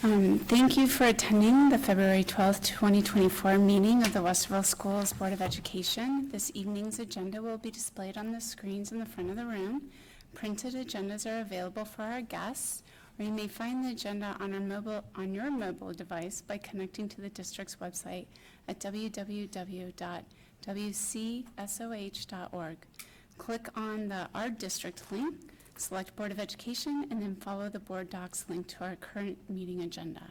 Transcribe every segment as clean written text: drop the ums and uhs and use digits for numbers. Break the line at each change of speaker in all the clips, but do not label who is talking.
Thank you for attending the February 12th, 2024 meeting of the Westerville Schools Board of Education. This evening's agenda will be displayed on the screens in the front of the room. Printed agendas are available for our guests, or you may find the agenda on your mobile device by connecting to the district's website at www.wcsoh.org. Click on the Our District link, select Board of Education, and then follow the board docs link to our current meeting agenda.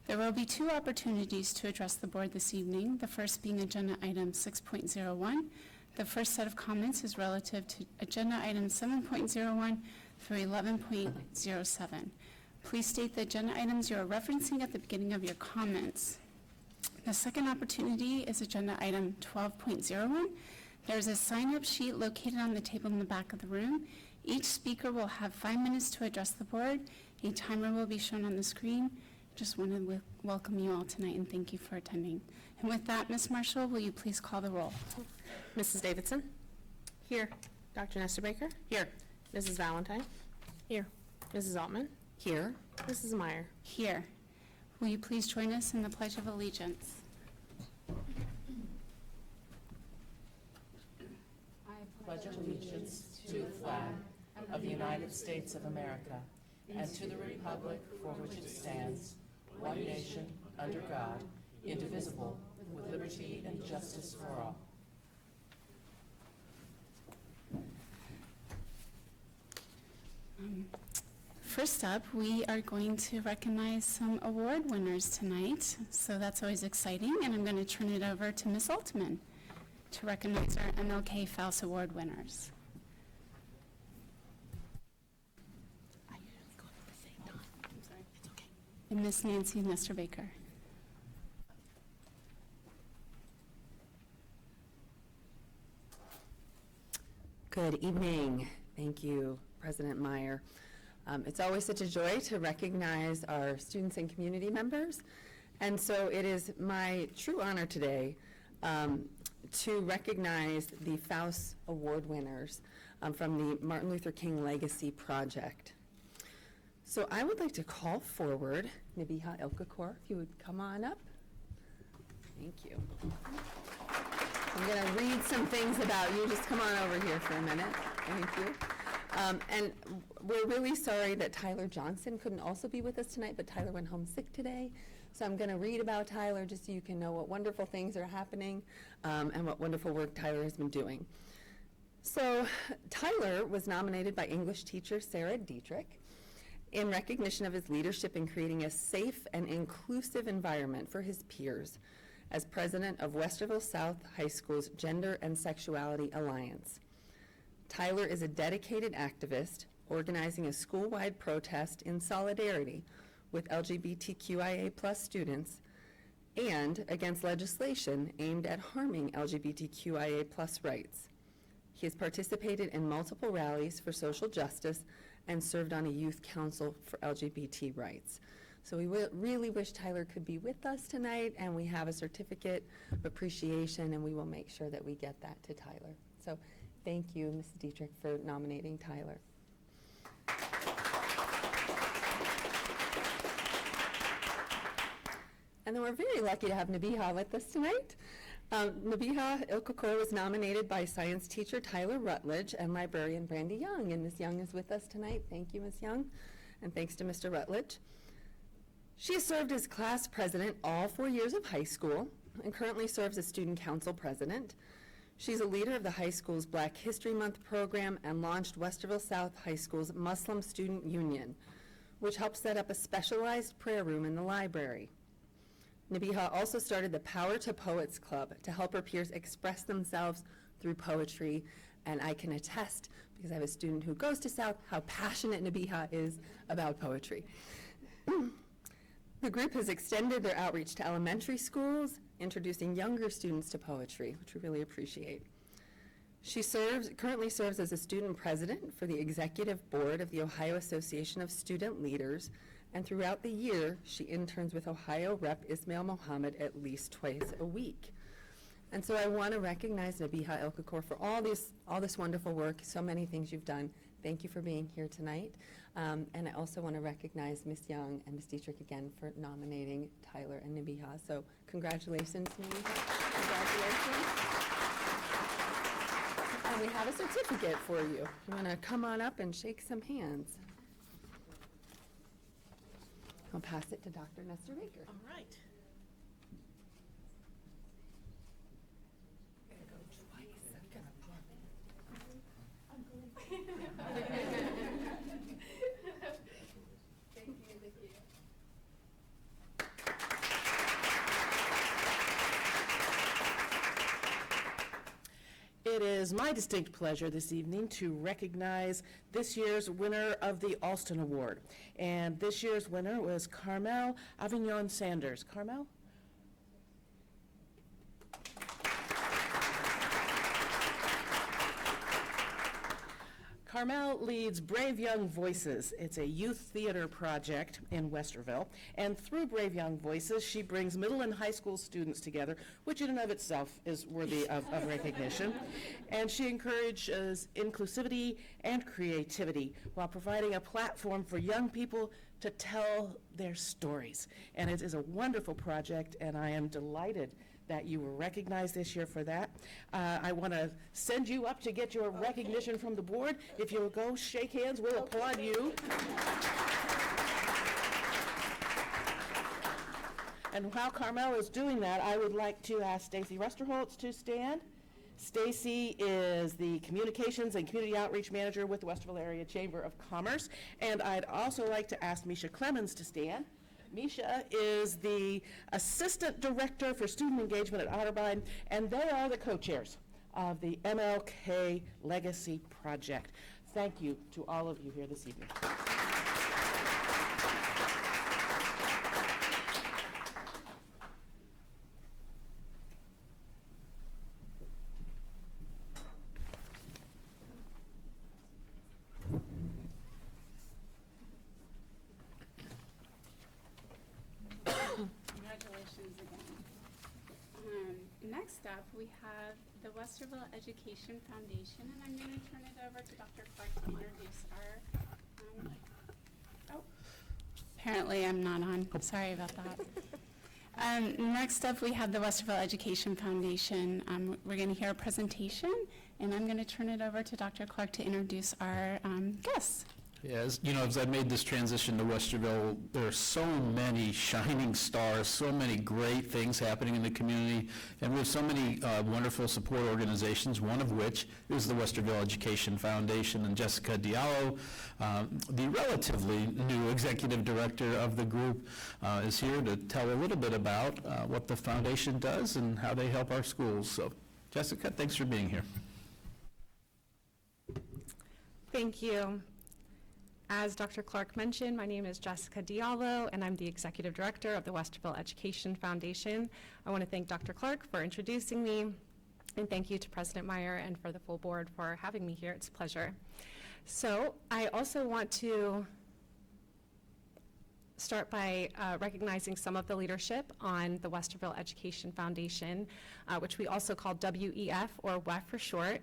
There will be two opportunities to address the board this evening, the first being agenda item 6.01. The first set of comments is relative to agenda items 7.01 through 11.07. Please state the agenda items you are referencing at the beginning of your comments. The second opportunity is agenda item 12.01. There is a sign-up sheet located on the table in the back of the room. Each speaker will have 5 minutes to address the board. A timer will be shown on the screen. Just want to welcome you all tonight and thank you for attending. And with that, Ms. Marshall, will you please call the roll?
Mrs. Davidson? Here. Dr. Nestor Baker? Here. Mrs. Valentine? Here. Mrs. Altman? Here. Mrs. Meyer?
Here. Will you please join us in the Pledge of Allegiance?
I pledge allegiance to the flag of the United States of America and to the republic for which it stands, one nation, under God, indivisible, with liberty and justice for all.
First up, we are going to recognize some award winners tonight, so that's always exciting, and I'm going to turn it over to Ms. Altman to recognize our MLK Faust Award winners. I usually go at the same time. I'm sorry. It's okay. And Ms. Nancy Nestor Baker.
Good evening. Thank you, President Meyer. It's always such a joy to recognize our students and community members, and so it is my true honor today to recognize the Faust Award winners from the Martin Luther King Legacy Project. So I would like to call forward Nabiha Ilkakor, if you would come on up. Thank you. I'm going to read some things about you. Just come on over here for a minute. Thank you. And we're really sorry that Tyler Johnson couldn't also be with us tonight, but Tyler went home sick today. So I'm going to read about Tyler just so you can know what wonderful things are happening and what wonderful work Tyler has been doing. So Tyler was nominated by English teacher Sarah Dietrich in recognition of his leadership in creating a safe and inclusive environment for his peers as president of Westerville South High School's Gender and Sexuality Alliance. Tyler is a dedicated activist organizing a school-wide protest in solidarity with LGBTQIA+ students and against legislation aimed at harming LGBTQIA+ rights. He has participated in multiple rallies for social justice and served on a youth council for LGBT rights. So we really wish Tyler could be with us tonight, and we have a certificate of appreciation, and we will make sure that we get that to Tyler. So thank you, Mrs. Dietrich, for nominating Tyler. And then we're very lucky to have Nabiha with us tonight. Nabiha Ilkakor was nominated by science teacher Tyler Rutledge and librarian Brandy Young, and Ms. Young is with us tonight. Thank you, Ms. Young, and thanks to Mr. Rutledge. She has served as class president all 4 years of high school and currently serves as student council president. She's a leader of the high school's Black History Month program and launched Westerville South High School's Muslim Student Union, which helped set up a specialized prayer room in the library. Nabiha also started the Power to Poets Club to help her peers express themselves through poetry, and I can attest, because I have a student who goes to South, how passionate Nabiha is about poetry. The group has extended their outreach to elementary schools, introducing younger students to poetry, which we really appreciate. She currently serves as a student president for the executive board of the Ohio Association of Student Leaders, and throughout the year, she interns with Ohio Rep. Ismail Mohammed at least twice a week. And so I want to recognize Nabiha Ilkakor for all this wonderful work, so many things you've done. Thank you for being here tonight. And I also want to recognize Ms. Young and Ms. Dietrich again for nominating Tyler and Nabiha. So congratulations, Nabiha. Congratulations. And we have a certificate for you. You want to come on up and shake some hands? I'll pass it to Dr. Nestor Baker.
All right. It is my distinct pleasure this evening to recognize this year's winner of the Alston Award. And this year's winner was Carmel Avignon Sanders. Carmel? Carmel leads Brave Young Voices. It's a youth theater project in Westerville. And through Brave Young Voices, she brings middle and high school students together, which in and of itself is worthy of recognition. And she encourages inclusivity and creativity while providing a platform for young people to tell their stories. And it is a wonderful project, and I am delighted that you were recognized this year for that. I want to send you up to get your recognition from the board. If you'll go shake hands, we'll applaud you. And while Carmel is doing that, I would like to ask Stacy Rusterholtz to stand. Stacy is the Communications and Community Outreach Manager with the Westerville Area Chamber of Commerce. And I'd also like to ask Misha Clemens to stand. Misha is the Assistant Director for Student Engagement at Otterbein, and they are the co-chairs of the MLK Legacy Project. Thank you to all of you here this evening.
Congratulations again. Next up, we have the Westerville Education Foundation, and I'm going to turn it over to Dr. Clark to introduce our, apparently I'm not on. Sorry about that. Next up, we have the Westerville Education Foundation. We're going to hear a presentation, and I'm going to turn it over to Dr. Clark to introduce our guests.
Yeah, as I've made this transition to Westerville, there are so many shining stars, so many great things happening in the community, and we have so many wonderful support organizations, one of which is the Westerville Education Foundation. And Jessica Diallo, the relatively new executive director of the group, is here to tell a little bit about what the foundation does and how they help our schools. So, Jessica, thanks for being here.
Thank you. As Dr. Clark mentioned, my name is Jessica Diallo, and I'm the Executive Director of the Westerville Education Foundation. I want to thank Dr. Clark for introducing me, and thank you to President Meyer and for the full board for having me here. It's a pleasure. So I also want to start by recognizing some of the leadership on the Westerville Education Foundation, which we also call WEF, or WEF for short.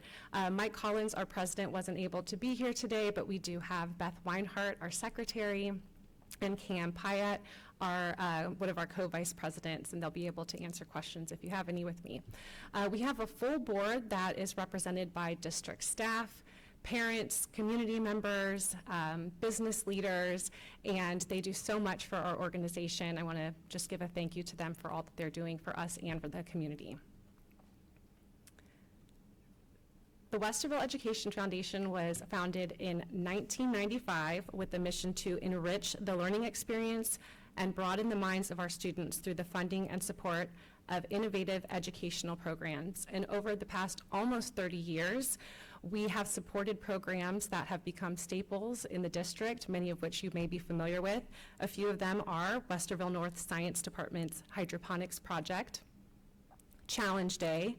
Mike Collins, our president, wasn't able to be here today, but we do have Beth Weinhart, our secretary, and Cam Pyatt, one of our co-vice presidents, and they'll be able to answer questions if you have any with me. We have a full board that is represented by district staff, parents, community members, business leaders, and they do so much for our organization. I want to just give a thank you to them for all that they're doing for us and for the community. The Westerville Education Foundation was founded in 1995 with the mission to enrich the learning experience and broaden the minds of our students through the funding and support of innovative educational programs. And over the past almost 30 years, we have supported programs that have become staples in the district, many of which you may be familiar with. A few of them are Westerville North Science Department's hydroponics project, Challenge Day.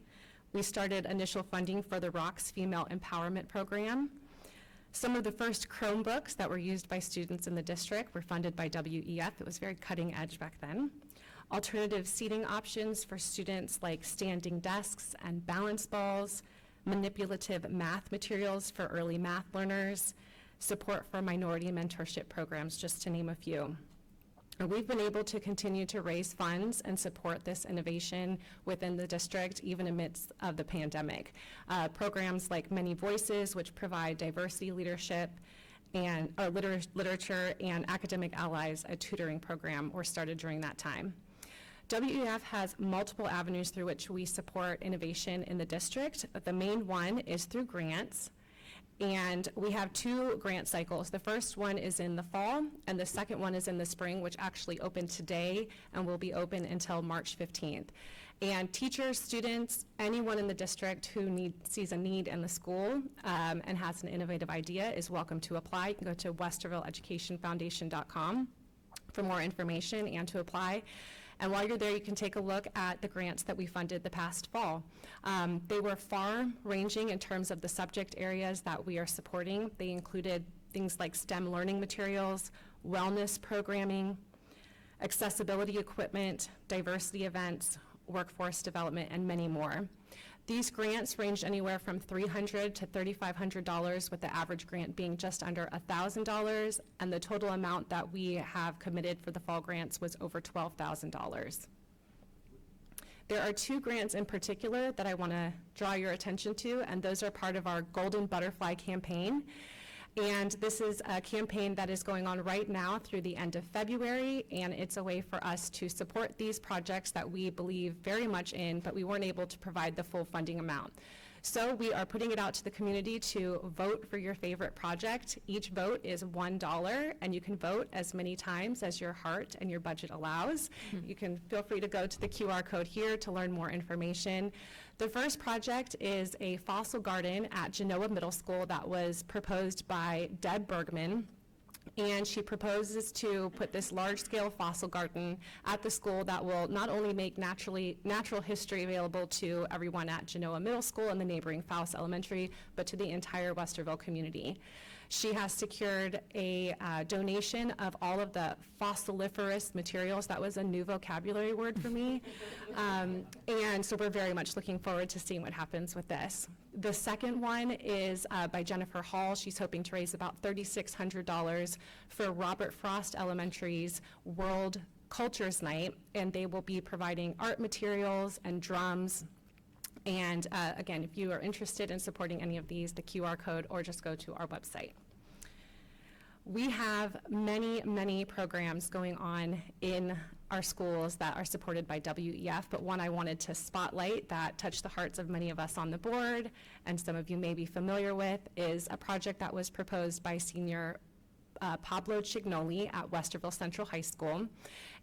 We started initial funding for the ROCKS Female Empowerment Program. Some of the first Chromebooks that were used by students in the district were funded by WEF. It was very cutting edge back then. Alternative seating options for students like standing desks and balance balls, manipulative math materials for early math learners, support for minority mentorship programs, just to name a few. And we've been able to continue to raise funds and support this innovation within the district, even amidst of the pandemic. Programs like Many Voices, which provide diversity leadership and literature, and Academic Allies, a tutoring program, were started during that time. WEF has multiple avenues through which we support innovation in the district. The main one is through grants. And we have 2 grant cycles. The first one is in the fall, and the second one is in the spring, which actually opened today and will be open until March 15th. And teachers, students, anyone in the district who sees a need in the school and has an innovative idea is welcome to apply. You can go to westervilleeducationfoundation.com for more information and to apply. And while you're there, you can take a look at the grants that we funded the past fall. They were far-ranging in terms of the subject areas that we are supporting. They included things like STEM learning materials, wellness programming, accessibility equipment, diversity events, workforce development, and many more. These grants ranged anywhere from $300 to $3,500, with the average grant being just under $1,000, and the total amount that we have committed for the fall grants was over $12,000. There are 2 grants in particular that I want to draw your attention to, and those are part of our Golden Butterfly campaign. And this is a campaign that is going on right now through the end of February, and it's a way for us to support these projects that we believe very much in, but we weren't able to provide the full funding amount. So we are putting it out to the community to vote for your favorite project. Each vote is $1, and you can vote as many times as your heart and your budget allows. You can feel free to go to the QR code here to learn more information. The first project is a fossil garden at Genoa Middle School that was proposed by Deb Bergman. And she proposes to put this large-scale fossil garden at the school that will not only make natural history available to everyone at Genoa Middle School and the neighboring Faust Elementary, but to the entire Westerville community. She has secured a donation of all of the fossiliferous materials. That was a new vocabulary word for me. And so we're very much looking forward to seeing what happens with this. The second one is by Jennifer Hall. She's hoping to raise about $3,600 for Robert Frost Elementary's World Cultures Night, and they will be providing art materials and drums. And again, if you are interested in supporting any of these, the QR code, or just go to our website. We have many, many programs going on in our schools that are supported by WEF, but one I wanted to spotlight that touched the hearts of many of us on the board, and some of you may be familiar with, is a project that was proposed by senior Pablo Chignoli at Westerville Central High School,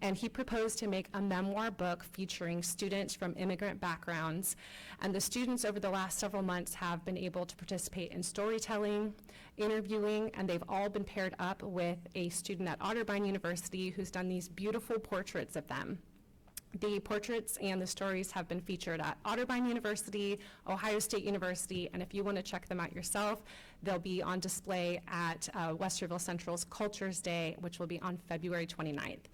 and he proposed to make a memoir book featuring students from immigrant backgrounds. And the students over the last several months have been able to participate in storytelling, interviewing, and they've all been paired up with a student at Otterbein University who's done these beautiful portraits of them. The portraits and the stories have been featured at Otterbein University, Ohio State University, and if you want to check them out yourself, they'll be on display at Westerville Central's Cultures Day, which will be on February 29th.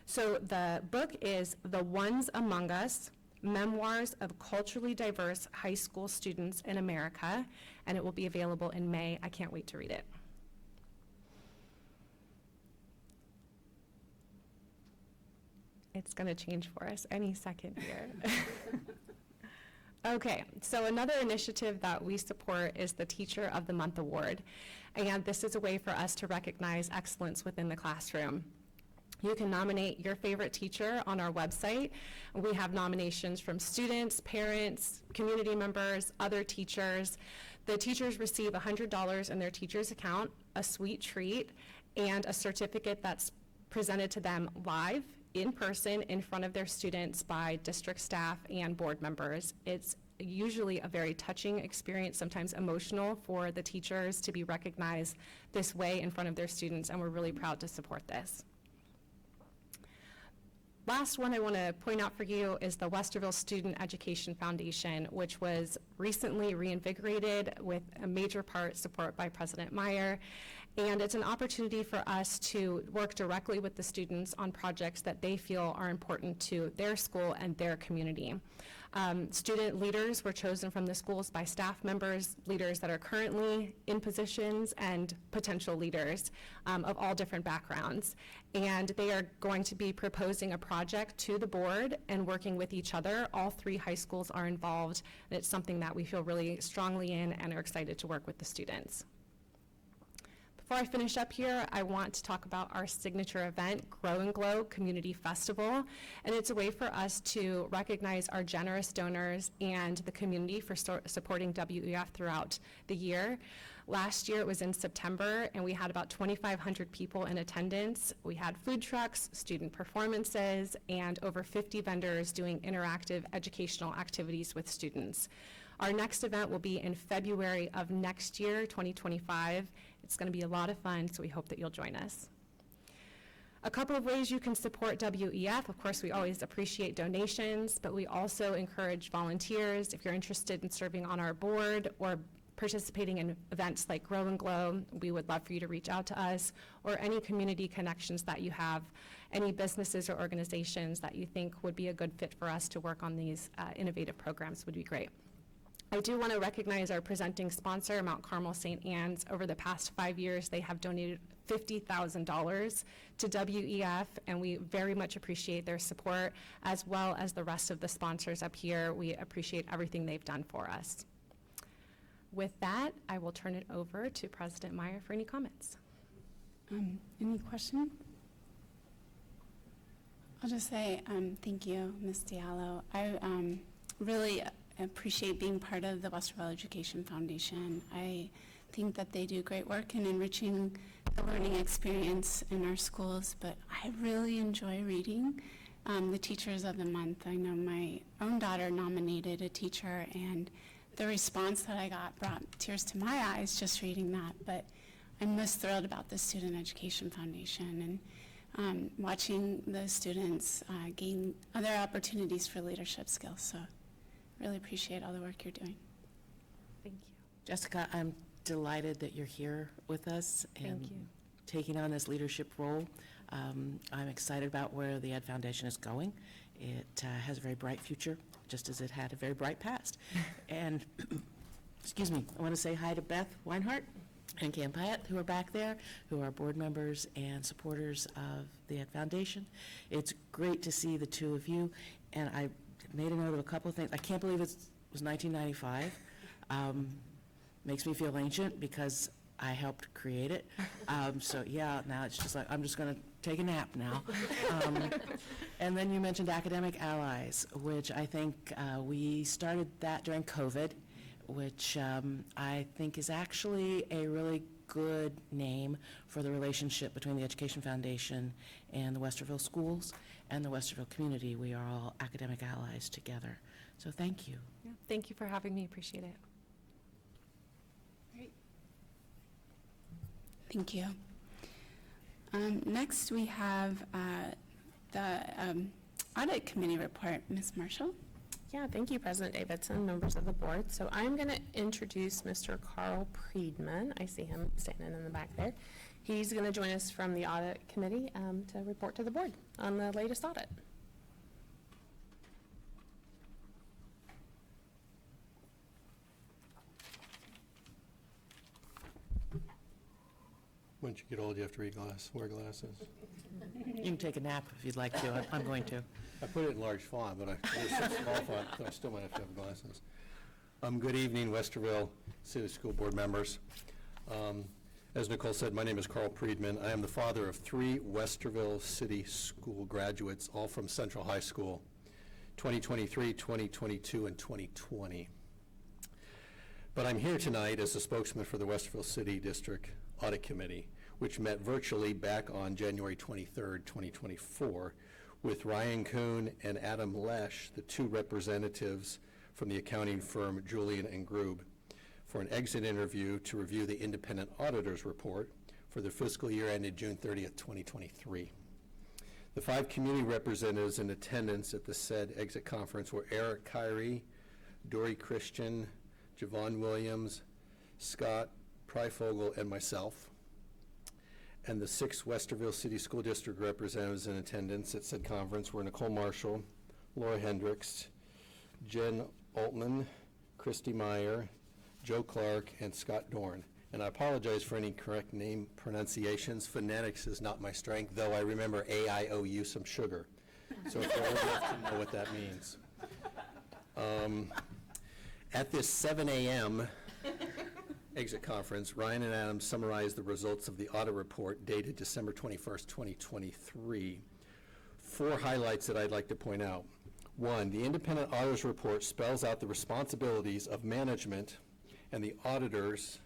So the book is The Ones Among Us, Memoirs of Culturally Diverse High School Students in America, and it will be available in May. I can't wait to read it. It's going to change for us any second here. Okay, so another initiative that we support is the Teacher of the Month Award. And this is a way for us to recognize excellence within the classroom. You can nominate your favorite teacher on our website. We have nominations from students, parents, community members, other teachers. The teachers receive $100 in their teacher's account, a sweet treat, and a certificate that's presented to them live, in person, in front of their students by district staff and board members. It's usually a very touching experience, sometimes emotional, for the teachers to be recognized this way in front of their students, and we're really proud to support this. Last one I want to point out for you is the Westerville Student Education Foundation, which was recently reinvigorated with a major part support by President Meyer. And it's an opportunity for us to work directly with the students on projects that they feel are important to their school and their community. Student leaders were chosen from the schools by staff members, leaders that are currently in positions, and potential leaders of all different backgrounds. And they are going to be proposing a project to the board and working with each other. All 3 high schools are involved, and it's something that we feel really strongly in and are excited to work with the students. Before I finish up here, I want to talk about our signature event, Grow and Glow Community Festival. And it's a way for us to recognize our generous donors and the community for supporting WEF throughout the year. Last year it was in September, and we had about 2,500 people in attendance. We had food trucks, student performances, and over 50 vendors doing interactive educational activities with students. Our next event will be in February of next year, 2025. It's going to be a lot of fun, so we hope that you'll join us. A couple of ways you can support WEF. Of course, we always appreciate donations, but we also encourage volunteers. If you're interested in serving on our board or participating in events like Grow and Glow, we would love for you to reach out to us, or any community connections that you have, any businesses or organizations that you think would be a good fit for us to work on these innovative programs would be great. I do want to recognize our presenting sponsor, Mount Carmel St. Anne's. Over the past 5 years, they have donated $50,000 to WEF, and we very much appreciate their support, as well as the rest of the sponsors up here. We appreciate everything they've done for us. With that, I will turn it over to President Meyer for any comments.
Any question? I'll just say thank you, Ms. Diallo. I really appreciate being part of the Westerville Education Foundation. I think that they do great work in enriching the learning experience in our schools, but I really enjoy reading the Teachers of the Month. I know my own daughter nominated a teacher, and the response that I got brought tears to my eyes just reading that, but I'm most thrilled about the Student Education Foundation and watching the students gain other opportunities for leadership skills. So really appreciate all the work you're doing.
Thank you.
Jessica, I'm delighted that you're here with us and
Thank you.
taking on this leadership role. I'm excited about where the Ed Foundation is going. It has a very bright future, just as it had a very bright past. And, excuse me, I want to say hi to Beth Weinhardt and Cam Pyatt, who are back there, who are board members and supporters of the Ed Foundation. It's great to see the two of you, and I made a note of a couple of things. I can't believe it was 1995. Makes me feel ancient because I helped create it. So yeah, now it's just like, I'm just going to take a nap now. And then you mentioned Academic Allies, which I think we started that during COVID, which I think is actually a really good name for the relationship between the Education Foundation and the Westerville schools and the Westerville community. We are all academic allies together. So thank you.
Yeah, thank you for having me. Appreciate it.
Thank you. Next, we have the Audit Committee report. Ms. Marshall?
Yeah, thank you, President Davidson, members of the board. So I'm going to introduce Mr. Carl Priedman. I see him standing in the back there. He's going to join us from the Audit Committee to report to the board on the latest audit.
Once you get old, you have to wear glasses.
You can take a nap if you'd like to. I'm going to.
I put it in large font, but it's so small font, so I still might have to have glasses. Good evening, Westerville City School Board members. As Nicole said, my name is Carl Priedman. I am the father of 3 Westerville City School graduates, all from Central High School, 2023, 2022, and 2020. But I'm here tonight as a spokesman for the Westerville City District Audit Committee, which met virtually back on January 23rd, 2024, with Ryan Kuhn and Adam Lesh, the 2 representatives from the accounting firm Julian and Grube, for an exit interview to review the independent auditor's report for the fiscal year ended June 30th, 2023. The 5 community representatives in attendance at the said exit conference were Eric Kyrie, Dory Christian, Javon Williams, Scott Pryfogel, and myself. And the 6 Westerville City School District representatives in attendance at said conference were Nicole Marshall, Laura Hendricks, Jen Altman, Christy Meyer, Joe Clark, and Scott Dorn. And I apologize for any correct name pronunciations. Phonetics is not my strength, though I remember AIOU some sugar. So if you're old enough to know what that means. At this 7 a.m. exit conference, Ryan and Adam summarized the results of the audit report dated December 21st, 2023. 4 highlights that I'd like to point out. 1, the independent auditor's report spells out the responsibilities of management and the auditors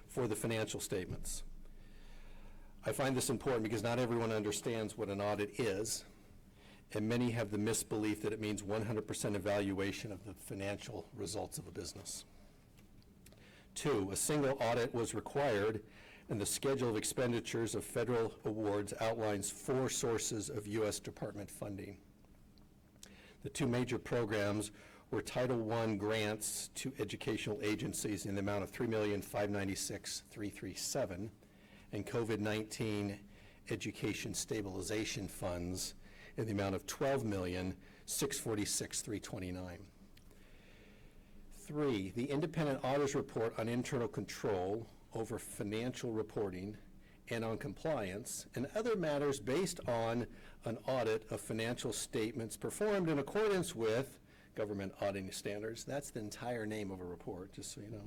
for the financial statements. I find this important because not everyone understands what an audit is, and many have the misbelief that it means 100% evaluation of the financial results of a business. 2, a single audit was required, and the schedule of expenditures of federal awards outlines 4 sources of U.S. Department funding. The 2 major programs were Title I grants to educational agencies in the amount of $3,596,337 and COVID-19 education stabilization funds in the amount of $12,646,329. 3, the independent auditor's report on internal control over financial reporting and on compliance and other matters based on an audit of financial statements performed in accordance with government auditing standards. That's the entire name of a report, just so you know.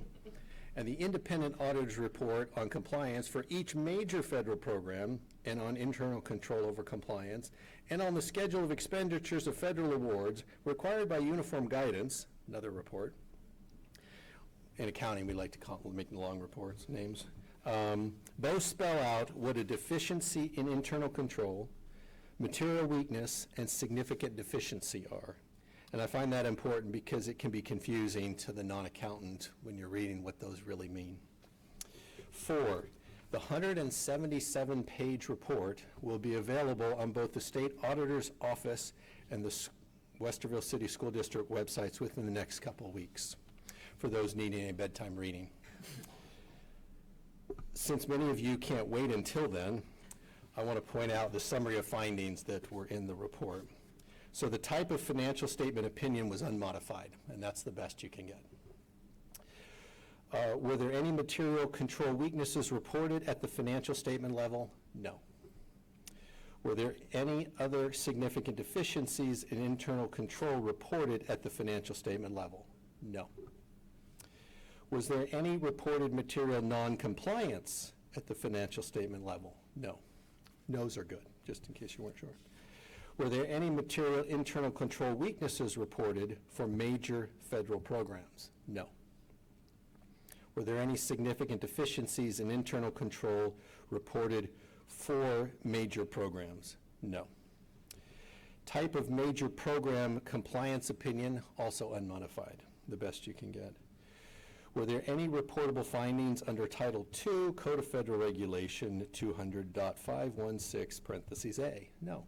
And the independent auditor's report on compliance for each major federal program and on internal control over compliance and on the schedule of expenditures of federal awards required by uniform guidance, another report. In accounting, we like to make long reports, names. Both spell out what a deficiency in internal control, material weakness, and significant deficiency are. And I find that important because it can be confusing to the non-accountant when you're reading what those really mean. 4, the 177-page report will be available on both the State Auditor's Office and the Westerville City School District websites within the next couple of weeks for those needing a bedtime reading. Since many of you can't wait until then, I want to point out the summary of findings that were in the report. So the type of financial statement opinion was unmodified, and that's the best you can get. Were there any material control weaknesses reported at the financial statement level? No. Were there any other significant deficiencies in internal control reported at the financial statement level? No. Was there any reported material non-compliance at the financial statement level? No. No's are good, just in case you weren't sure. Were there any material internal control weaknesses reported for major federal programs? No. Were there any significant deficiencies in internal control reported for major programs? No. Type of major program compliance opinion, also unmodified, the best you can get. Were there any reportable findings under Title II, Code of Federal Regulation 200.516, parentheses A? No.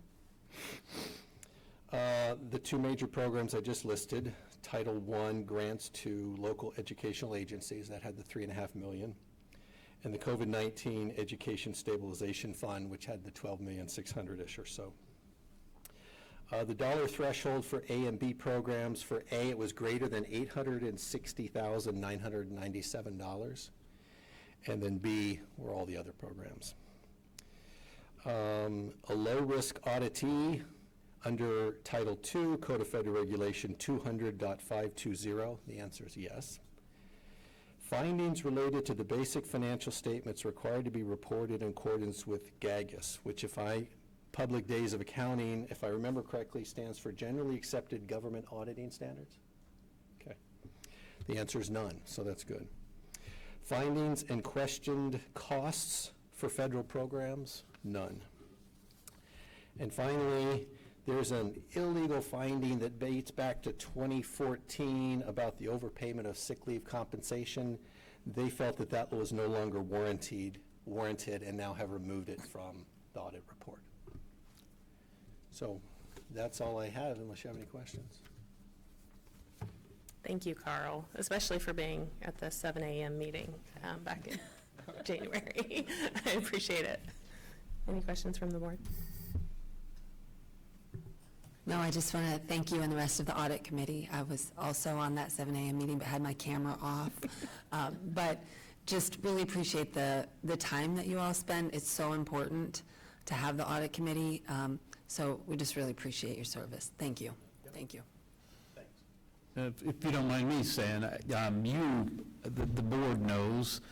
The 2 major programs I just listed, Title I grants to local educational agencies, that had the $3.5 million, and the COVID-19 Education Stabilization Fund, which had the $12,600,000-ish or so. The dollar threshold for A and B programs, for A, it was greater than $860,997, and then B were all the other programs. A low-risk auditee under Title II, Code of Federal Regulation 200.520, the answer is yes. Findings related to the basic financial statements required to be reported in accordance with GAGAS, which Public Days of Accounting, if I remember correctly, stands for Generally Accepted Government Auditing Standards? Okay. The answer is none, so that's good. Findings and questioned costs for federal programs? None. And finally, there's an illegal finding that dates back to 2014 about the overpayment of sick leave compensation. They felt that that was no longer warranted and now have removed it from the audit report. So that's all I have, unless you have any questions.
Thank you, Carl, especially for being at the 7 a.m. meeting back in January. I appreciate it. Any questions from the board?
No, I just want to thank you and the rest of the audit committee. I was also on that 7 a.m. meeting, but had my camera off. But just really appreciate the time that you all spend. It's so important to have the audit committee. So we just really appreciate your service. Thank you. Thank you.
If you don't mind me saying, the board knows,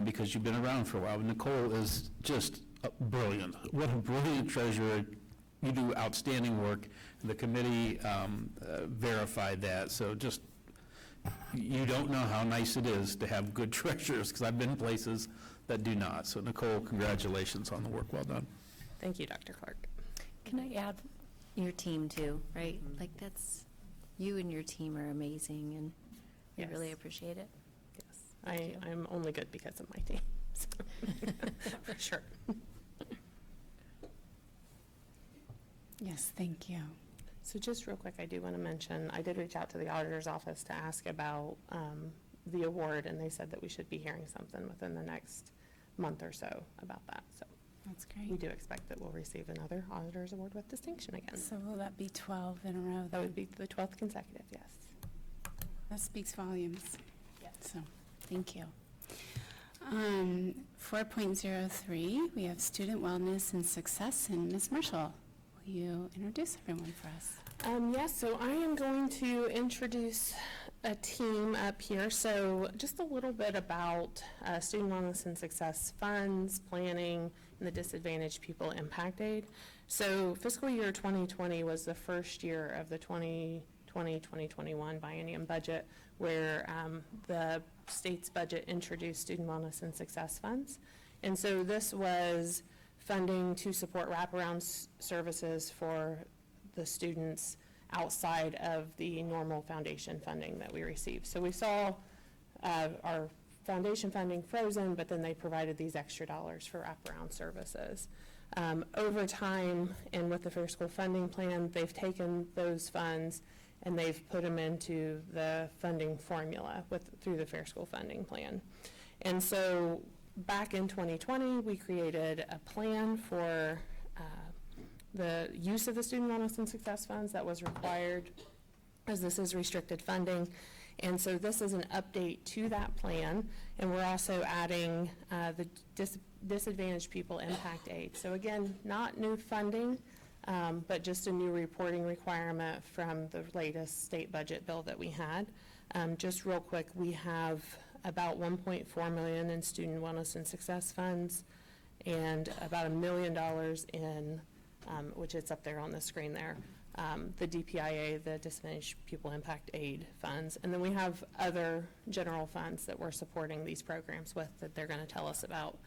because you've been around for a while, Nicole is just brilliant. What a brilliant treasurer. You do outstanding work. The committee verified that, so just, you don't know how nice it is to have good treasurers, because I've been places that do not. So Nicole, congratulations on the work well done.
Thank you, Dr. Clark.
Can I add your team too, right? Like you and your team are amazing and we
Yes.
really appreciate it.
Yes, I'm only good because of my team, so, for sure.
Yes, thank you.
So just real quick, I do want to mention, I did reach out to the auditor's office to ask about the award, and they said that we should be hearing something within the next month or so about that. So
That's
we
great.
do expect that we'll receive another auditor's award with distinction again.
So will that be 12 in a row?
That would be the 12th consecutive, yes.
That speaks volumes. So, thank you. 4.03, we have student wellness and success, and Ms. Marshall, will you introduce everyone for us?
Yes, so I am going to introduce a team up here. So just a little bit about Student Wellness and Success Funds, planning, and the Disadvantaged People Impact Aid. So fiscal year 2020 was the first year of the 2020-2021 biennium budget where the state's budget introduced Student Wellness and Success Funds. And so this was funding to support wraparound services for the students outside of the normal foundation funding that we received. So we saw our foundation funding frozen, but then they provided these extra dollars for wraparound services. Over time, and with the Fair School Funding Plan, they've taken those funds and they've put them into the funding formula through the Fair School Funding Plan. And so back in 2020, we created a plan for the use of the Student Wellness and Success Funds that was required, as this is restricted funding. And so this is an update to that plan, and we're also adding the Disadvantaged People Impact Aid. So again, not new funding, but just a new reporting requirement from the latest state budget bill that we had. Just real quick, we have about $1.4 million in Student Wellness and Success Funds, and about $1 million in which it's up there on the screen there, the DPIA, the Disadvantaged People Impact Aid funds. And then we have other general funds that we're supporting these programs with that they're going to tell us about.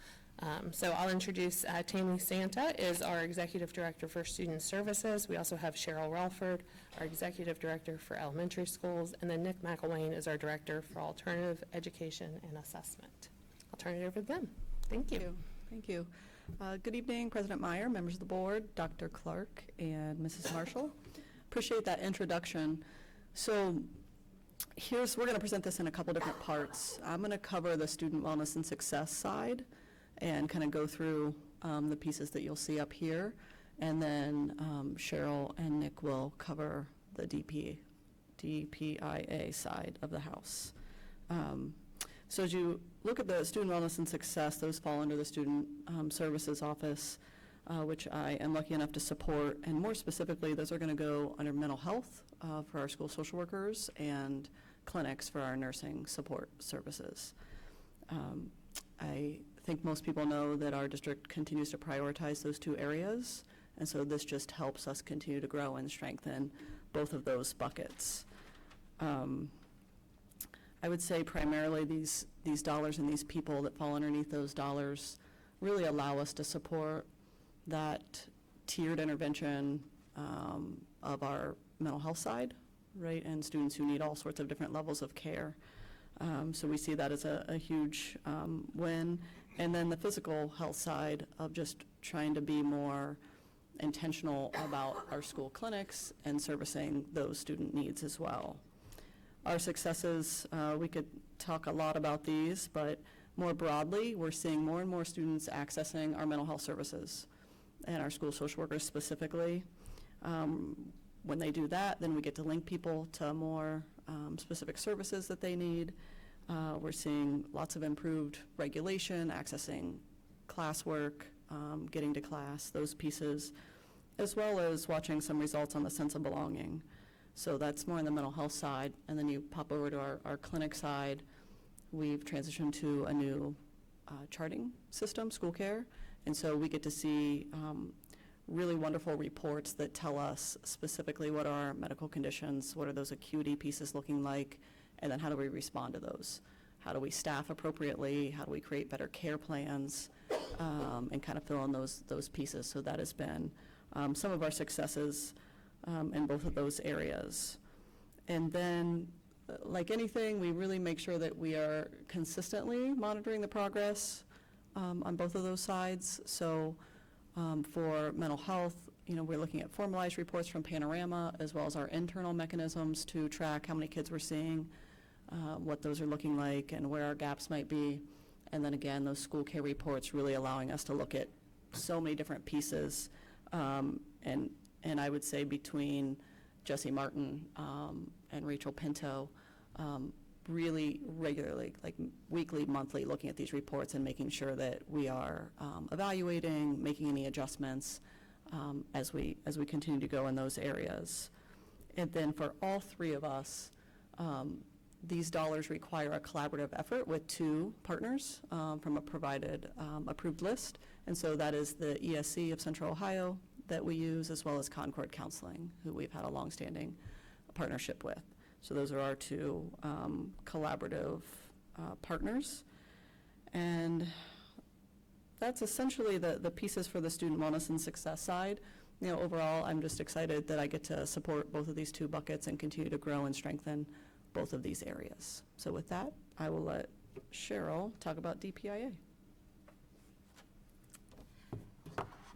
So I'll introduce Tammy Santa is our Executive Director for Student Services. We also have Cheryl Relford, our Executive Director for Elementary Schools, and then Nick McElwain is our Director for Alternative Education and Assessment. I'll turn it over to them. Thank you.
Thank you. Good evening, President Meyer, members of the board, Dr. Clark, and Mrs. Marshall. Appreciate that introduction. So we're going to present this in a couple different parts. I'm going to cover the student wellness and success side and kind of go through the pieces that you'll see up here. And then Cheryl and Nick will cover the DPIA side of the house. So as you look at the student wellness and success, those fall under the Student Services Office, which I am lucky enough to support. And more specifically, those are going to go under mental health for our school social workers and clinics for our nursing support services. I think most people know that our district continues to prioritize those two areas. And so this just helps us continue to grow and strengthen both of those buckets. I would say primarily these dollars and these people that fall underneath those dollars really allow us to support that tiered intervention of our mental health side, right, and students who need all sorts of different levels of care. So we see that as a huge win. And then the physical health side of just trying to be more intentional about our school clinics and servicing those student needs as well. Our successes, we could talk a lot about these, but more broadly, we're seeing more and more students accessing our mental health services and our school social workers specifically. when they do that, then we get to link people to more specific services that they need. We're seeing lots of improved regulation, accessing classwork, getting to class, those pieces, as well as watching some results on the sense of belonging. So that's more on the mental health side. And then you pop over to our clinic side. We've transitioned to a new charting system, School Care. And so we get to see really wonderful reports that tell us specifically what are our medical conditions, what are those acuity pieces looking like, and then how do we respond to those? How do we staff appropriately? How do we create better care plans, and kind of fill in those pieces? So that has been some of our successes in both of those areas. And then, like anything, we really make sure that we are consistently monitoring the progress on both of those sides. So for mental health, we're looking at formalized reports from Panorama, as well as our internal mechanisms to track how many kids we're seeing, what those are looking like, and where our gaps might be. And then again, those School Care reports really allowing us to look at so many different pieces. And I would say between Jesse Martin and Rachel Pinto, really regularly, like weekly, monthly, looking at these reports and making sure that we are evaluating, making any adjustments as we continue to go in those areas. And then for all three of us, these dollars require a collaborative effort with two partners from a provided approved list. And so that is the ESC of Central Ohio that we use, as well as Concord Counseling, who we've had a longstanding partnership with. So those are our two collaborative partners. And that's essentially the pieces for the student wellness and success side. Overall, I'm just excited that I get to support both of these two buckets and continue to grow and strengthen both of these areas. So with that, I will let Cheryl talk about DPIA.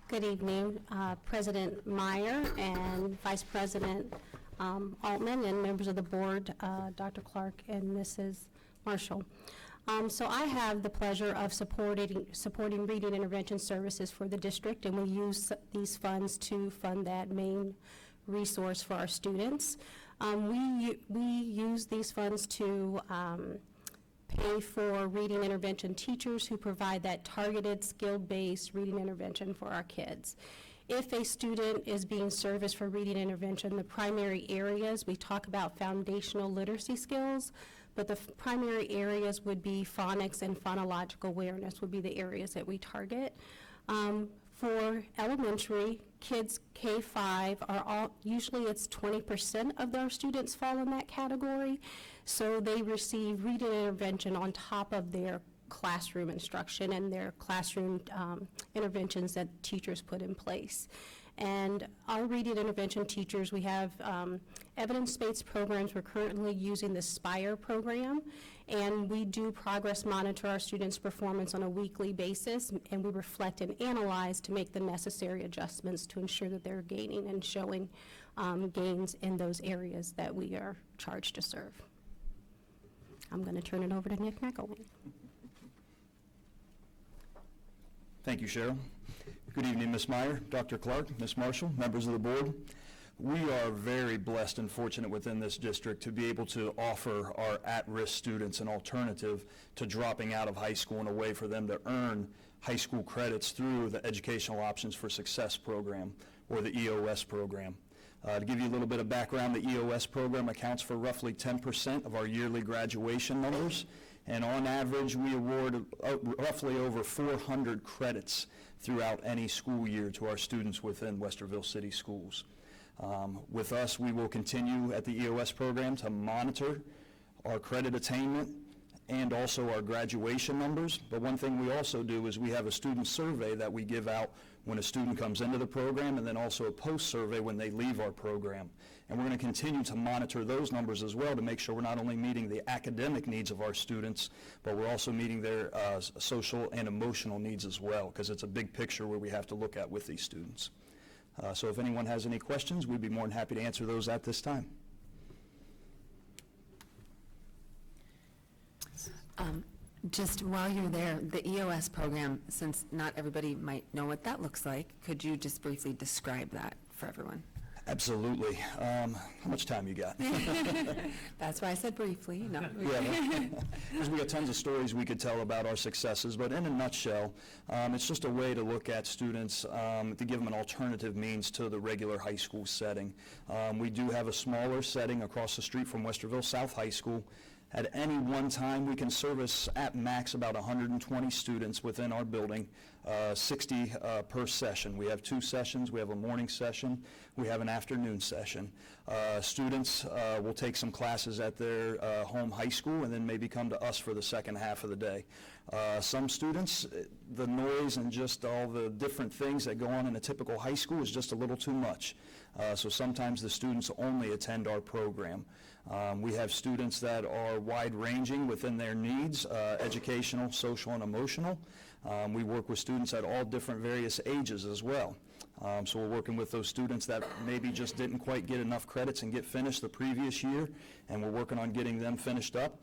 Good evening, President Meyer and Vice President Altman and members of the board, Dr. Clark and Mrs. Marshall. So I have the pleasure of supporting reading intervention services for the district, and we use these funds to fund that main resource for our students. We use these funds to pay for reading intervention teachers who provide that targeted, skill-based reading intervention for our kids. If a student is being serviced for reading intervention, the primary areas, we talk about foundational literacy skills, but the primary areas would be phonics and phonological awareness would be the areas that we target. For elementary, kids K-5 are all, usually it's 20% of their students fall in that category, so they receive reading intervention on top of their classroom instruction and their classroom interventions that teachers put in place. And our reading intervention teachers, we have evidence-based programs. We're currently using the SPIRE program, and we do progress monitor our students' performance on a weekly basis, and we reflect and analyze to make the necessary adjustments to ensure that they're gaining and showing gains in those areas that we are charged to serve. I'm going to turn it over to Nick McElwain.
Thank you, Cheryl. Good evening, Ms. Meyer, Dr. Clark, Ms. Marshall, members of the board. We are very blessed and fortunate within this district to be able to offer our at-risk students an alternative to dropping out of high school and a way for them to earn high school credits through the Educational Options for Success program, or the EOS program. To give you a little bit of background, the EOS program accounts for roughly 10% of our yearly graduation numbers, and on average, we award roughly over 400 credits throughout any school year to our students within Westerville City Schools. With us, we will continue at the EOS program to monitor our credit attainment and also our graduation numbers. But one thing we also do is we have a student survey that we give out when a student comes into the program, and then also a post-survey when they leave our program. And we're going to continue to monitor those numbers as well to make sure we're not only meeting the academic needs of our students, but we're also meeting their social and emotional needs as well, because it's a big picture where we have to look at with these students. So if anyone has any questions, we'd be more than happy to answer those at this time.
Just while you're there, the EOS program, since not everybody might know what that looks like, could you just briefly describe that for everyone?
Absolutely. How much time you got?
That's why I said briefly, no.
Yeah, because we got tons of stories we could tell about our successes, but in a nutshell, it's just a way to look at students, to give them an alternative means to the regular high school setting. We do have a smaller setting across the street from Westerville South High School. At any one time, we can service at max about 120 students within our building, 60 per session. We have 2 sessions. We have a morning session. We have an afternoon session. Students will take some classes at their home high school and then maybe come to us for the second half of the day. Some students, the noise and just all the different things that go on in a typical high school is just a little too much. So sometimes the students only attend our program. We have students that are wide-ranging within their needs, educational, social, and emotional. We work with students at all different various ages as well. So we're working with those students that maybe just didn't quite get enough credits and get finished the previous year, and we're working on getting them finished up.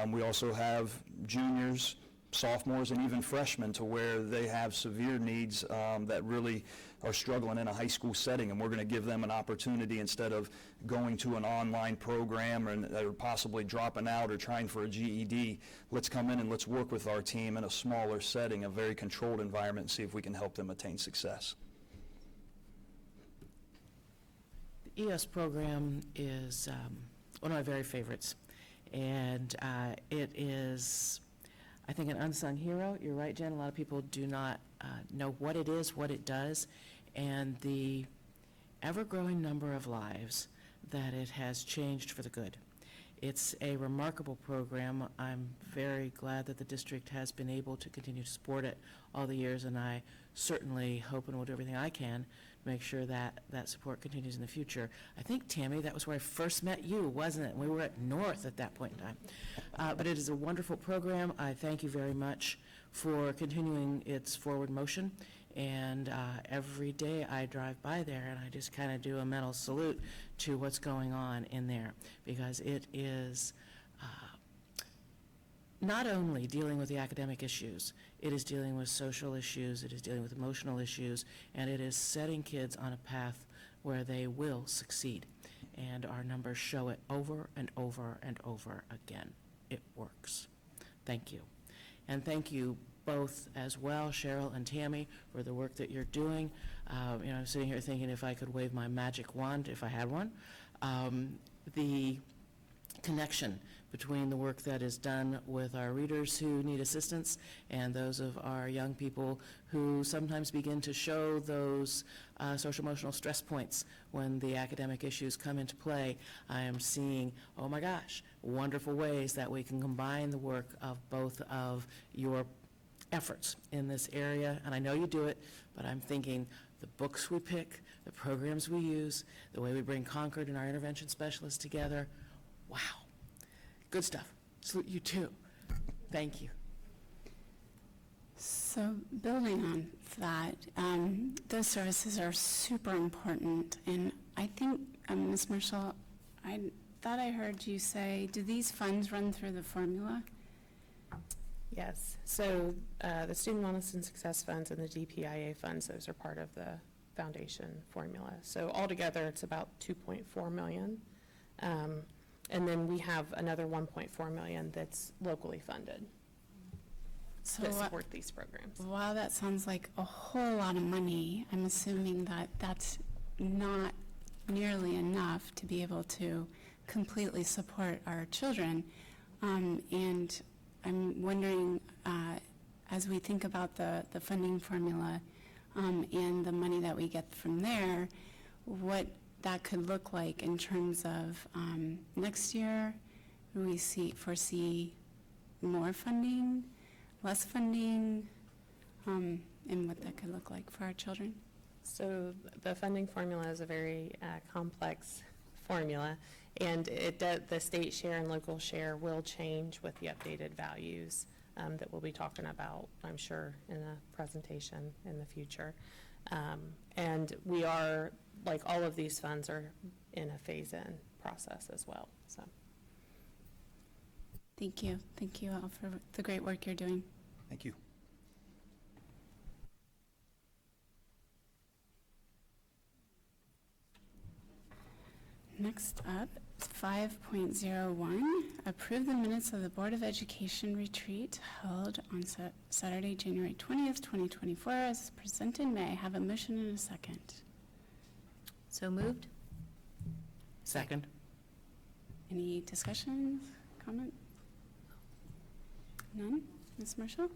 We also have juniors, sophomores, and even freshmen to where they have severe needs that really are struggling in a high school setting, and we're going to give them an opportunity instead of going to an online program or possibly dropping out or trying for a GED. Let's come in and let's work with our team in a smaller setting, a very controlled environment, and see if we can help them attain success.
The ES program is one of my very favorites, and it is, I think, an unsung hero. You're right, Jen. A lot of people do not know what it is, what it does, and the ever-growing number of lives that it has changed for the good. It's a remarkable program. I'm very glad that the district has been able to continue to support it all the years, and I certainly hope and will do everything I can to make sure that that support continues in the future. I think, Tammy, that was where I first met you, wasn't it? We were at North at that point in time. But it is a wonderful program. I thank you very much for continuing its forward motion. And every day I drive by there and I just kind of do a mental salute to what's going on in there, because it is not only dealing with the academic issues, it is dealing with social issues, it is dealing with emotional issues, and it is setting kids on a path where they will succeed. And our numbers show it over and over and over again. It works. Thank you. And thank you both as well, Cheryl and Tammy, for the work that you're doing. I'm sitting here thinking if I could wave my magic wand, if I had one, the connection between the work that is done with our readers who need assistance and those of our young people who sometimes begin to show those social-emotional stress points when the academic issues come into play. I am seeing, oh my gosh, wonderful ways that we can combine the work of both of your efforts in this area, and I know you do it, but I'm thinking the books we pick, the programs we use, the way we bring Concord and our intervention specialists together. Wow. Good stuff. Salute you too. Thank you.
So building on that, those services are super important, and I think, Ms. Marshall, I thought I heard you say, do these funds run through the formula?
Yes. So the Student Wellness and Success Funds and the DPIA funds, those are part of the foundation formula. So altogether, it's about $2.4 million. And then we have another $1.4 million that's locally funded to support these programs.
While that sounds like a whole lot of money, I'm assuming that that's not nearly enough to be able to completely support our children. And I'm wondering, as we think about the funding formula and the money that we get from there, what that could look like in terms of next year. Do we foresee more funding, less funding, and what that could look like for our children?
So the funding formula is a very complex formula, and the state share and local share will change with the updated values that we'll be talking about, I'm sure, in a presentation in the future. And we are, like all of these funds, are in a phase-in process as well. So,
Thank you. Thank you all for the great work you're doing.
Thank you.
Next up is 5.01, approve the minutes of the Board of Education retreat held on Saturday, January 20th, 2024, as presented. May I have a motion and a second?
So moved?
Second.
Any discussions, comments? None? Ms. Marshall?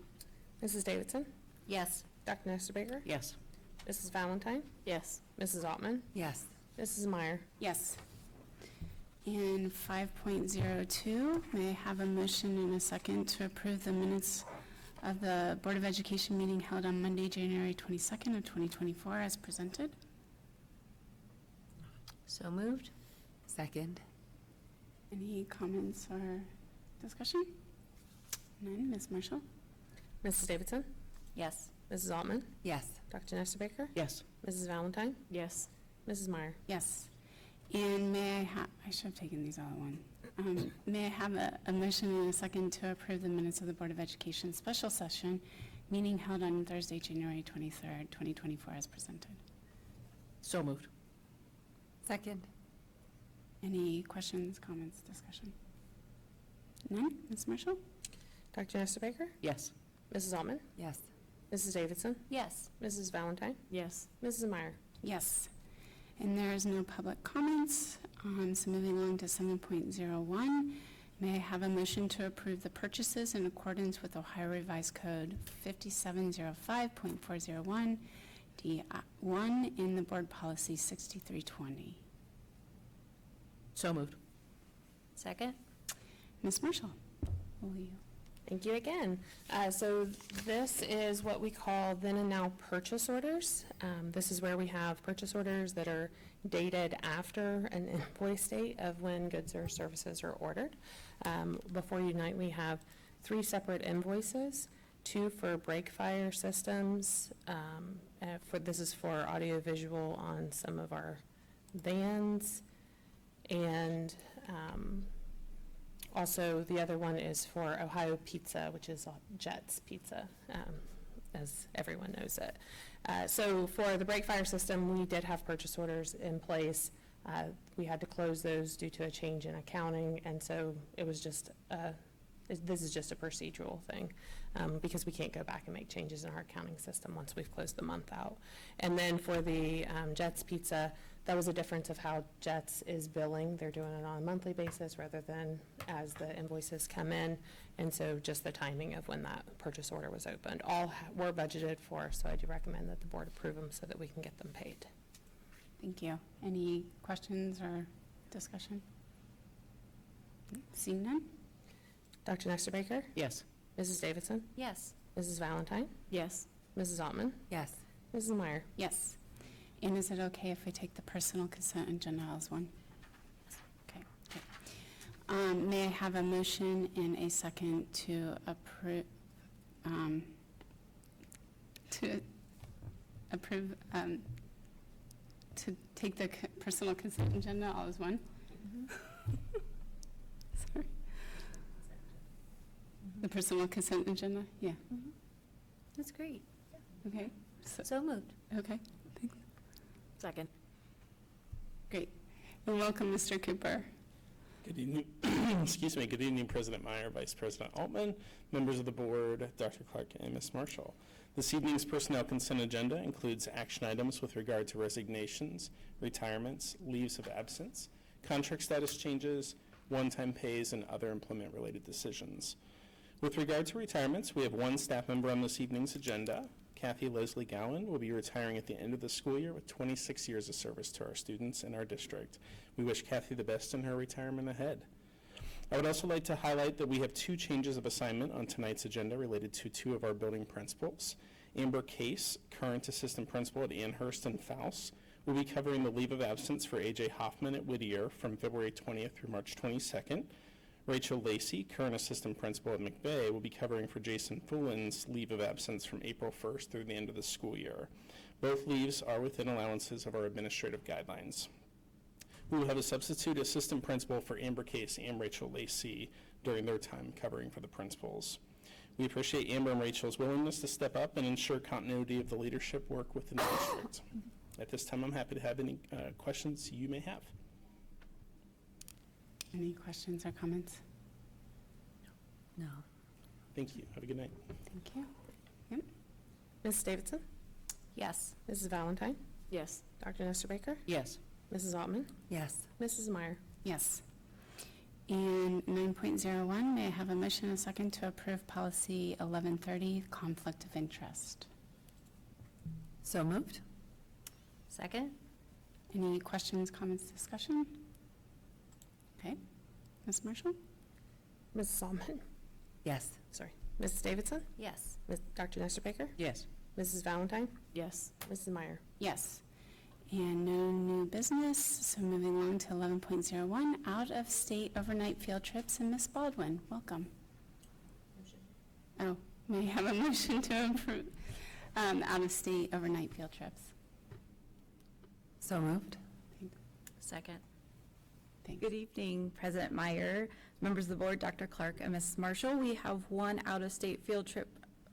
Mrs. Davidson?
Yes.
Dr. Nestor Baker?
Yes.
Mrs. Valentine?
Yes.
Mrs. Altman?
Yes.
Mrs. Meyer?
Yes. And 5.02, may I have a motion and a second to approve the minutes of the Board of Education meeting held on Monday, January 22nd of 2024 as presented?
So moved?
Second.
Any comments or discussion? None. Ms. Marshall?
Mrs. Davidson?
Yes.
Mrs. Altman?
Yes.
Dr. Nestor Baker?
Yes.
Mrs. Valentine?
Yes.
Mrs. Meyer?
Yes. And may I should have taken these all at one. May I have a motion and a second to approve the minutes of the Board of Education special session meeting held on Thursday, January 23rd, 2024 as presented?
So moved.
Second.
Any questions, comments, discussion? None? Ms. Marshall?
Dr. Nestor Baker?
Yes.
Mrs. Altman?
Yes.
Mrs. Davidson?
Yes.
Mrs. Valentine?
Yes.
Mrs. Meyer?
Yes. And there is no public comments. So moving on to 7.01, may I have a motion to approve the purchases in accordance with Ohio Revised Code 5705.401 D1 in the Board Policy 6320?
So moved.
Second?
Ms. Marshall, will you?
Thank you again. So this is what we call then and now purchase orders. This is where we have purchase orders that are dated after an invoice date of when goods or services are ordered. Before you tonight, we have 3 separate invoices, 2 for break fire systems. This is for audiovisual on some of our vans, and also, the other one is for Ohio Pizza, which is Jets Pizza, as everyone knows it. So for the break fire system, we did have purchase orders in place. We had to close those due to a change in accounting, and so it was just, this is just a procedural thing, because we can't go back and make changes in our accounting system once we've closed the month out. And then for the Jets Pizza, that was a difference of how Jets is billing. They're doing it on a monthly basis rather than as the invoices come in. And so just the timing of when that purchase order was opened. All were budgeted for, so I do recommend that the board approve them so that we can get them paid.
Thank you. Any questions or discussion? Seeing none?
Dr. Nestor Baker?
Yes.
Mrs. Davidson?
Yes.
Mrs. Valentine?
Yes.
Mrs. Altman?
Yes.
Mrs. Meyer?
Yes. And is it okay if we take the personal consent agenda as one? Okay, good. May I have a motion and a second to approve, to take the personal consent agenda all as one? Sorry. The personal consent agenda? Yeah,
That's great.
okay.
So moved.
Okay, thanks.
Second.
Great. And welcome, Mr. Cooper.
Good evening, excuse me, good evening, President Meyer, Vice President Altman, members of the board, Dr. Clark, and Ms. Marshall. This evening's personnel consent agenda includes action items with regard to resignations, retirements, leaves of absence, contract status changes, one-time pays, and other employment-related decisions. With regard to retirements, we have 1 staff member on this evening's agenda. Kathy Leslie Gowan will be retiring at the end of the school year with 26 years of service to our students in our district. We wish Kathy the best in her retirement ahead. I would also like to highlight that we have 2 changes of assignment on tonight's agenda related to 2 of our building principals. Amber Case, current assistant principal at Amherst and Faust, will be covering the leave of absence for A.J. Hoffman at Whittier from February 20th through March 22nd. Rachel Lacey, current assistant principal at McVeigh, will be covering for Jason Foolin's leave of absence from April 1st through the end of the school year. Both leaves are within allowances of our administrative guidelines. We will have a substitute assistant principal for Amber Case and Rachel Lacey during their time covering for the principals. We appreciate Amber and Rachel's willingness to step up and ensure continuity of the leadership work within the district. At this time, I'm happy to have any questions you may have.
Any questions or comments?
No.
Thank you. Have a good night.
Thank you. Yep.
Mrs. Davidson?
Yes.
Mrs. Valentine?
Yes.
Dr. Nestor Baker?
Yes.
Mrs. Altman?
Yes.
Mrs. Meyer?
Yes. And 9.01, may I have a motion and a second to approve policy 1130, conflict of interest?
So moved?
Second?
Any questions, comments, discussion? Okay. Ms. Marshall?
Mrs. Altman?
Yes.
Sorry. Mrs. Davidson?
Yes.
Dr. Nestor Baker?
Yes.
Mrs. Valentine?
Yes.
Mrs. Meyer?
Yes. And no new business, so moving on to 11.01, out-of-state overnight field trips, and Ms. Baldwin, welcome. Oh, may I have a motion to approve out-of-state overnight field trips?
So moved?
Second?
Thanks.
Good evening, President Meyer, members of the board, Dr. Clark, and Mrs. Marshall. We have one out-of-state field trip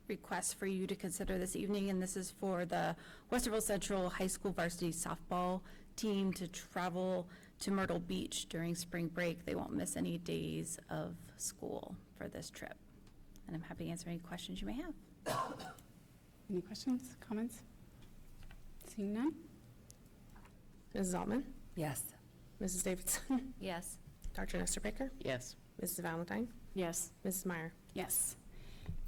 request for you to consider this evening, and this is for the Westerville Central High School varsity softball team to travel to Myrtle Beach during spring break. They won't miss any days of school for this trip. And I'm happy to answer any questions you may have.
Any questions, comments? Seeing none?
Mrs. Altman?
Yes.
Mrs. Davidson?
Yes.
Dr. Nestor Baker?
Yes.
Mrs. Valentine?
Yes.
Mrs. Meyer?
Yes.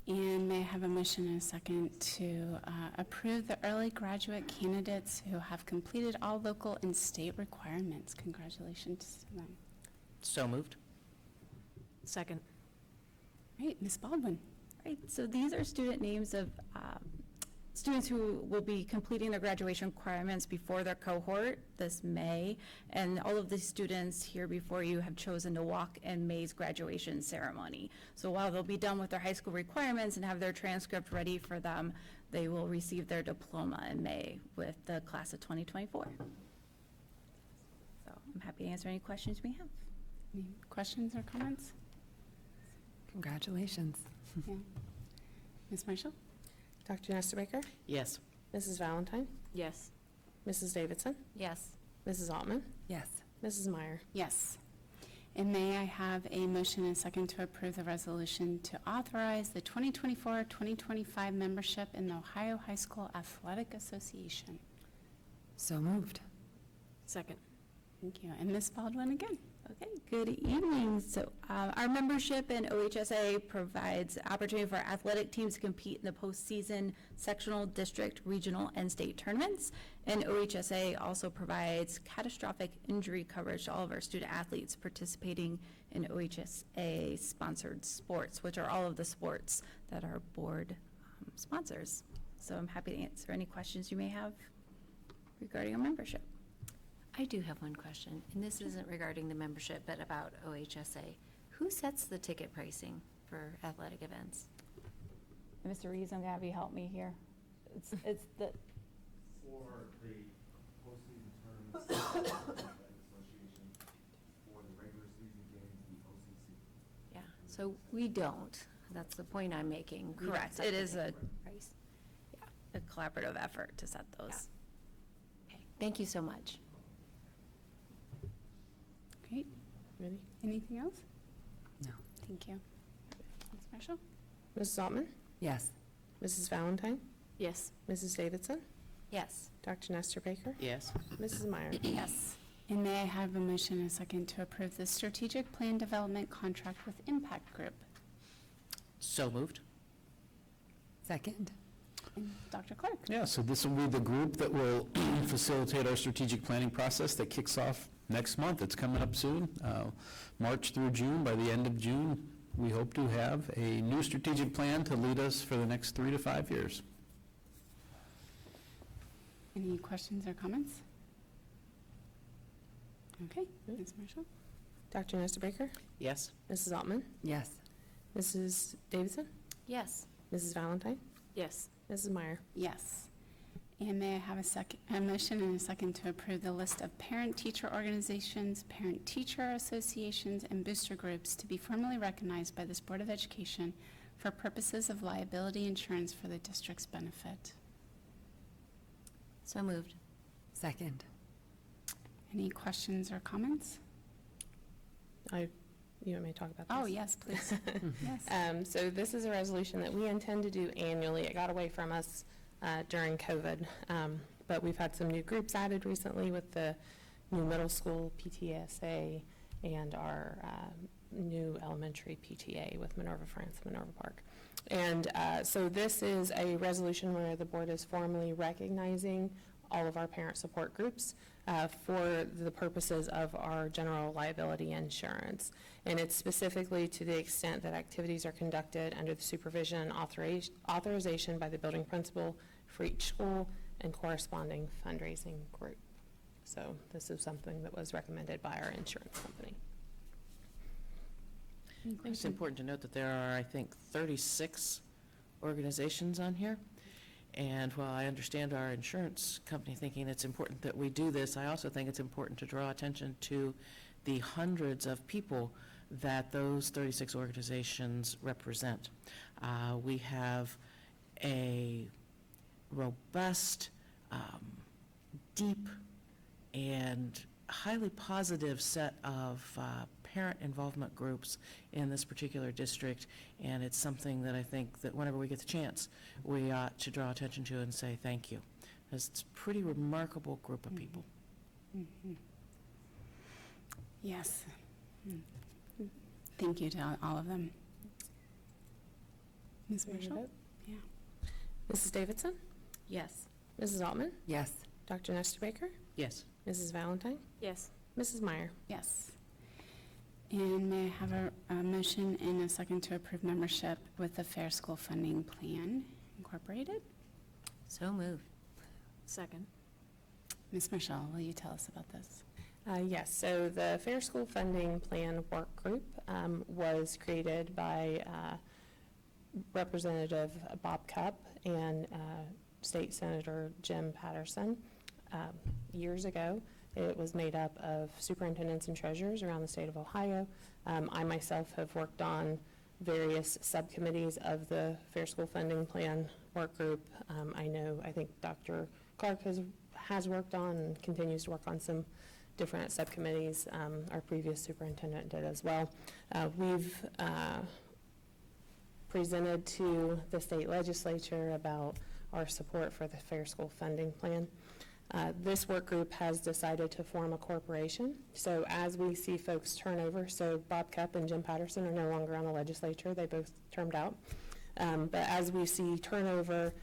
And may I have a motion and a second to approve the early graduate candidates who have completed all local and state requirements? Congratulations to them.
So moved.
Second.
Right, Ms. Baldwin.
Right, so these are student names of students who will be completing their graduation requirements before their cohort this May. And all of the students here before you have chosen to walk in May's graduation ceremony. So while they'll be done with their high school requirements and have their transcript ready for them, they will receive their diploma in May with the class of 2024. So I'm happy to answer any questions you may have.
Any questions or comments?
Congratulations.
Yeah. Ms. Marshall?
Dr. Nestor Baker?
Yes.
Mrs. Valentine?
Yes.
Mrs. Davidson?
Yes.
Mrs. Altman?
Yes.
Mrs. Meyer?
Yes. And may I have a motion and a second to approve the resolution to authorize the 2024-2025 membership in the Ohio High School Athletic Association?
So moved?
Second.
Thank you. And Ms. Baldwin again.
Okay, good evening. So our membership in OHSA provides opportunity for athletic teams to compete in the postseason sectional, district, regional, and state tournaments. And OHSA also provides catastrophic injury coverage to all of our student athletes participating in OHSA-sponsored sports, which are all of the sports that our board sponsors. So I'm happy to answer any questions you may have regarding our membership.
I do have one question, and this isn't regarding the membership, but about OHSA. Who sets the ticket pricing for athletic events?
Mr. Reeves, I'm gonna have you help me here. It's the,
For the postseason tournaments, athletic association, for the regular season games, the OCC.
Yeah, so we don't. That's the point I'm making. We don't
correct,
set
it
the
is a,
ticket price.
a collaborative effort to set those.
Okay, thank you so much.
Great.
Ready?
Anything else?
No.
Thank you. Ms. Marshall?
Mrs. Altman?
Yes.
Mrs. Valentine?
Yes.
Mrs. Davidson?
Yes.
Dr. Nestor Baker?
Yes.
Mrs. Meyer?
Yes. And may I have a motion and a second to approve the strategic plan development contract with Impact Group?
So moved.
Second?
And Dr. Clark?
Yeah, so this will be the group that will facilitate our strategic planning process that kicks off next month. It's coming up soon, March through June. By the end of June, we hope to have a new strategic plan to lead us for the next 3 to 5 years.
Any questions or comments? Okay, Ms. Marshall?
Dr. Nestor Baker?
Yes.
Mrs. Altman?
Yes.
Mrs. Davidson?
Yes.
Mrs. Valentine?
Yes.
Mrs. Meyer?
Yes. And may I have a motion and a second to approve the list of parent-teacher organizations, parent-teacher associations, and booster groups to be formally recognized by this Board of Education for purposes of liability insurance for the district's benefit?
So moved.
Second?
Any questions or comments?
You want me to talk about this?
Oh, yes, please. Yes.
So this is a resolution that we intend to do annually. It got away from us during COVID, but we've had some new groups added recently with the new middle school PTSA and our new elementary PTA with Minerva France and Minerva Park. And so this is a resolution where the board is formally recognizing all of our parent support groups for the purposes of our general liability insurance. And it's specifically to the extent that activities are conducted under the supervision and authorization by the building principal for each school and corresponding fundraising group. So this is something that was recommended by our insurance company.
I think it's important to note that there are, I think, 36 organizations on here. And while I understand our insurance company thinking it's important that we do this, I also think it's important to draw attention to the hundreds of people that those 36 organizations represent. We have a robust, deep, and highly positive set of parent involvement groups in this particular district, and it's something that I think that whenever we get the chance, we ought to draw attention to and say thank you. It's a pretty remarkable group of people.
Mhm. Yes. Thank you to all of them. Ms.
Ready to
Marshall?
vote?
Yeah.
Mrs. Davidson?
Yes.
Mrs. Altman?
Yes.
Dr. Nestor Baker?
Yes.
Mrs. Valentine?
Yes.
Mrs. Meyer?
Yes. And may I have a motion and a second to approve membership with the Fair School Funding Plan Incorporated?
So moved.
Second.
Ms. Marshall, will you tell us about this?
Yes, so the Fair School Funding Plan Work Group was created by Representative Bob Cupp and State Senator Jim Patterson years ago. It was made up of superintendents and treasurers around the state of Ohio. I myself have worked on various subcommittees of the Fair School Funding Plan Work Group. I think Dr. Clark has worked on and continues to work on some different subcommittees. Our previous superintendent did as well. We've presented to the state legislature about our support for the Fair School Funding Plan. This work group has decided to form a corporation. So as we see folks turn over, so Bob Cupp and Jim Patterson are no longer on the legislature. They both termed out. But as we see turnover,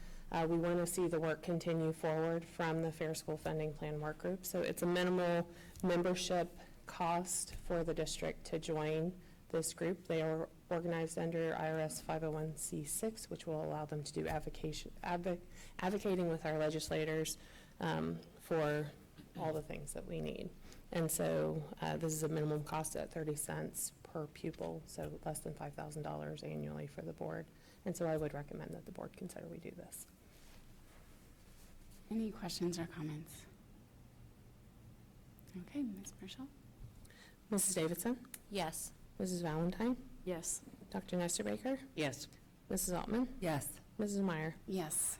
we want to see the work continue forward from the Fair School Funding Plan Work Group. So it's a minimal membership cost for the district to join this group. They are organized under IRS 501c6, which will allow them to do advocating with our legislators for all the things that we need. And so this is a minimum cost at 30 cents per pupil, so less than $5,000 annually for the board. And so I would recommend that the board consider we do this.
Any questions or comments? Okay, Ms. Marshall?
Mrs. Davidson?
Yes.
Mrs. Valentine?
Yes.
Dr. Nestor Baker?
Yes.
Mrs. Altman?
Yes.
Mrs. Meyer?
Yes.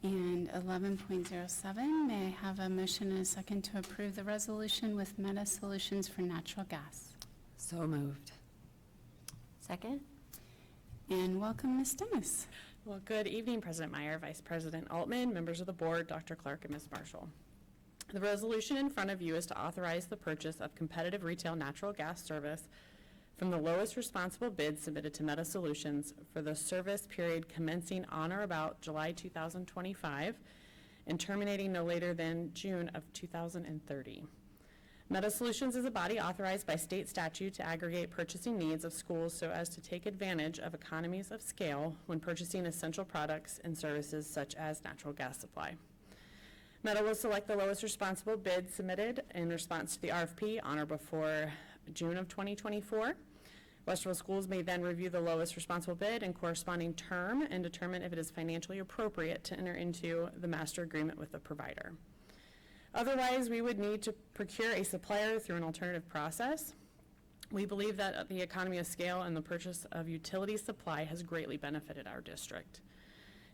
And 11.07, may I have a motion and a second to approve the resolution with Meta Solutions for Natural Gas?
So moved.
Second?
And welcome, Ms. Dennis.
Well, good evening, President Meyer, Vice President Altman, members of the board, Dr. Clark, and Ms. Marshall. The resolution in front of you is to authorize the purchase of competitive retail natural gas service from the lowest responsible bid submitted to Meta Solutions for the service period commencing on or about July 2025 and terminating no later than June of 2030. Meta Solutions is a body authorized by state statute to aggregate purchasing needs of schools so as to take advantage of economies of scale when purchasing essential products and services such as natural gas supply. Meta will select the lowest responsible bid submitted in response to the RFP on or before June of 2024. Westerville Schools may then review the lowest responsible bid and corresponding term and determine if it is financially appropriate to enter into the master agreement with the provider. Otherwise, we would need to procure a supplier through an alternative process. We believe that the economy of scale and the purchase of utility supply has greatly benefited our district.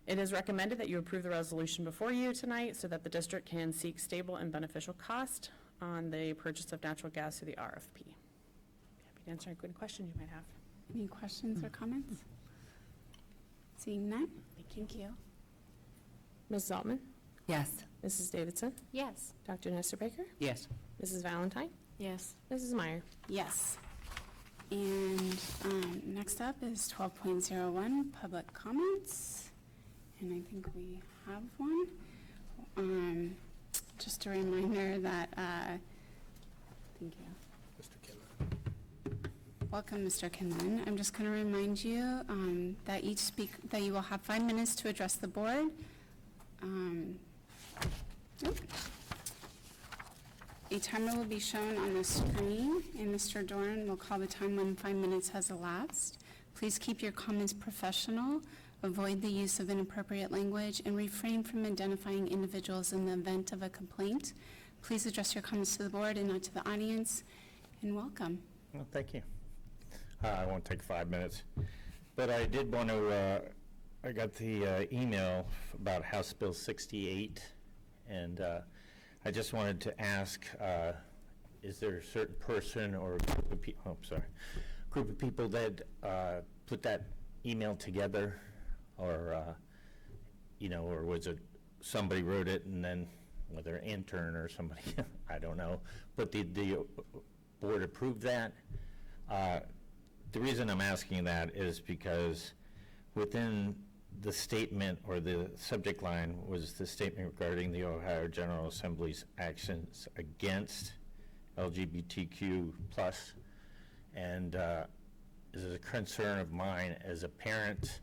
It is recommended that you approve the resolution before you tonight so that the district can seek stable and beneficial cost on the purchase of natural gas through the RFP.
to answer any good questions you might have.
Any questions or comments? Seeing none? Thank you.
Mrs. Altman?
Yes.
Mrs. Davidson?
Yes.
Dr. Nestor Baker?
Yes.
Mrs. Valentine?
Yes.
Mrs. Meyer?
Yes. And next up is 12.01, public comments. And I think we have one. Just a reminder that, thank you.
Mr. Kinlan.
Welcome, Mr. Kinlan. I'm just going to remind you that that you will have 5 minutes to address the board. A timer will be shown on the screen, and Mr. Doran will call the time when 5 minutes has elapsed. Please keep your comments professional, avoid the use of inappropriate language, and refrain from identifying individuals in the event of a complaint. Please address your comments to the board and not to the audience, and welcome.
Well, thank you. I won't take 5 minutes, but I did want to, I got the email about House Bill 68, and I just wanted to ask, is there a certain person or group of people, group of people that put that email together, or, or was it somebody wrote it and then, whether an intern or somebody, I don't know, but the board approved that? The reason I'm asking that is because within the statement, or the subject line, was the statement regarding the Ohio General Assembly's actions against LGBTQ+, and this is a concern of mine as a parent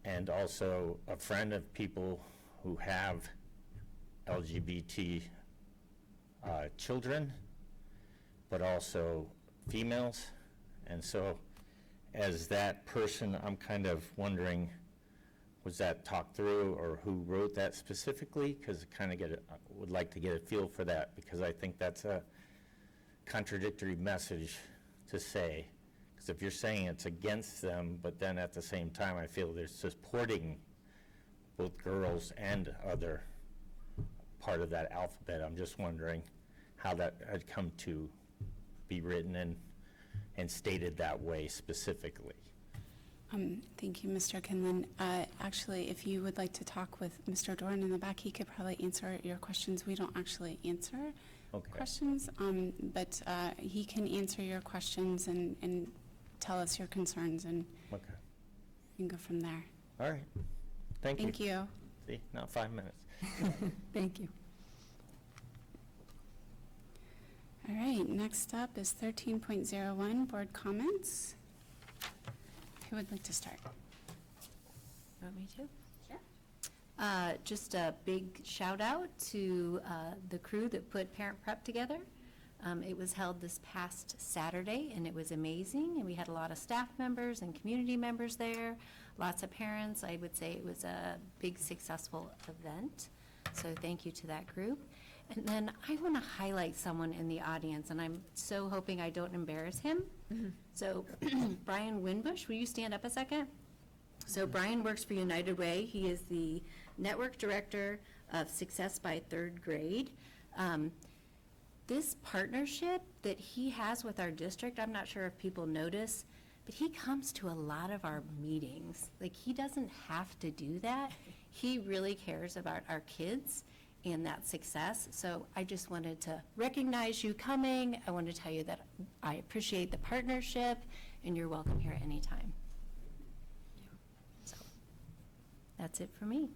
and also a friend of people who have LGBT children, but also females. And so as that person, I'm kind of wondering, was that talked through, or who wrote that specifically? Because would like to get a feel for that, because I think that's a contradictory message to say. Because if you're saying it's against them, but then at the same time I feel they're supporting both girls and other part of that alphabet, I'm just wondering how that had come to be written and stated that way specifically.
Thank you, Mr. Kinlan. Actually, if you would like to talk with Mr. Doran in the back, he could probably answer your questions. We don't actually answer questions, but he can answer your questions and tell us your concerns, and we can go from there.
All right. Thank you.
Thank you.
See, now 5 minutes.
Thank you.
All right, next up is 13.01, board comments. Who would like to start?
Want me to? Sure. Just a big shout out to the crew that put Parent Prep together. It was held this past Saturday, and it was amazing, and we had a lot of staff members and community members there, lots of parents. I would say it was a big, successful event, so thank you to that group. And then I want to highlight someone in the audience, and I'm so hoping I don't embarrass him. So Brian Winbush, will you stand up a second? So Brian works for United Way. He is the Network Director of Success by Third Grade. This partnership that he has with our district, I'm not sure if people notice, but he comes to a lot of our meetings. Like, he doesn't have to do that. He really cares about our kids and that success. So I just wanted to recognize you coming. I want to tell you that I appreciate the partnership, and you're welcome here anytime. So that's it for me.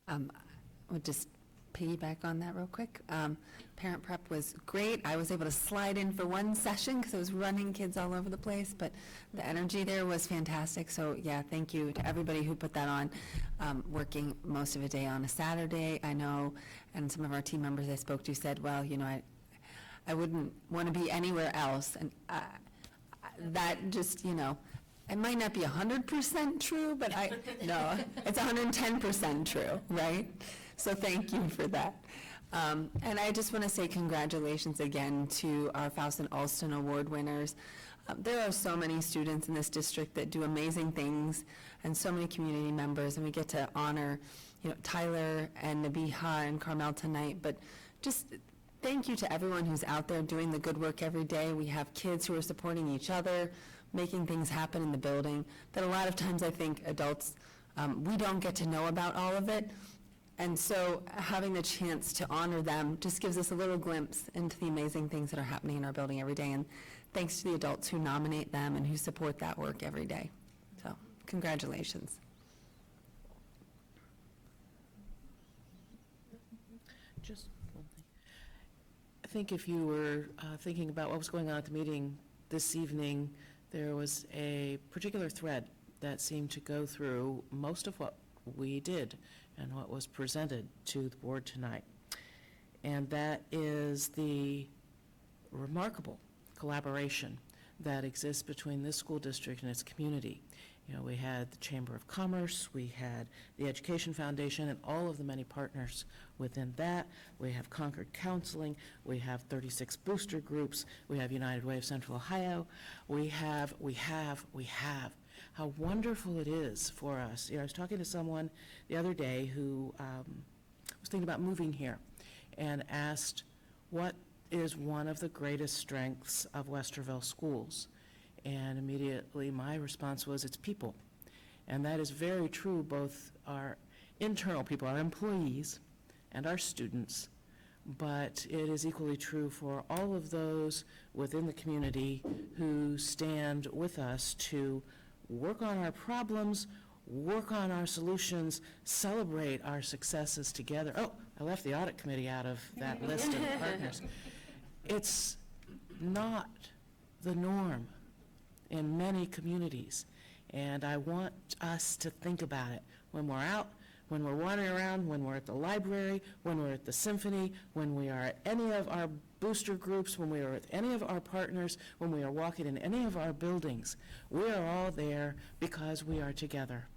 I would just piggyback on that real quick. Parent Prep was great. I was able to slide in for one session because I was running kids all over the place, but the energy there was fantastic. So yeah, thank you to everybody who put that on. Working most of the day on a Saturday, I know, and some of our team members I spoke to said, well, I wouldn't want to be anywhere else. And that just, it might not be 100% true, but no, it's 110% true, right? So thank you for that. And I just want to say congratulations again to our Faust and Alston Award winners. There are so many students in this district that do amazing things, and so many community members, and we get to honor, Tyler and Nabiha and Carmel tonight, but just Thank you to everyone who's out there doing the good work every day. We have kids who are supporting each other, making things happen in the building, that a lot of times I think adults, we don't get to know about all of it. And so having the chance to honor them just gives us a little glimpse into the amazing things that are happening in our building every day. And thanks to the adults who nominate them and who support that work every day. So congratulations.
Just one thing. I think if you were thinking about what was going on at the meeting this evening, there was a particular thread that seemed to go through most of what we did and what was presented to the board tonight. And that is the remarkable collaboration that exists between this school district and its community. You know, we had the Chamber of Commerce, we had the Education Foundation, and all of the many partners within that. We have Concord Counseling, we have 36 booster groups, we have United Way of Central Ohio. We have. How wonderful it is for us. You know, I was talking to someone the other day who was thinking about moving here and asked, what is one of the greatest strengths of Westerville schools? And immediately my response was, it's people. And that is very true, both our internal people, our employees, and our students, but it is equally true for all of those within the community who stand with us to work on our problems, work on our solutions, celebrate our successes together. Oh, I left the audit committee out of that list of partners. It's not the norm in many communities, and I want us to think about it when we're out, when we're wandering around, when we're at the library, when we're at the symphony, when we are at any of our booster groups, when we are with any of our partners, when we are walking in any of our buildings. We are all there because we are together.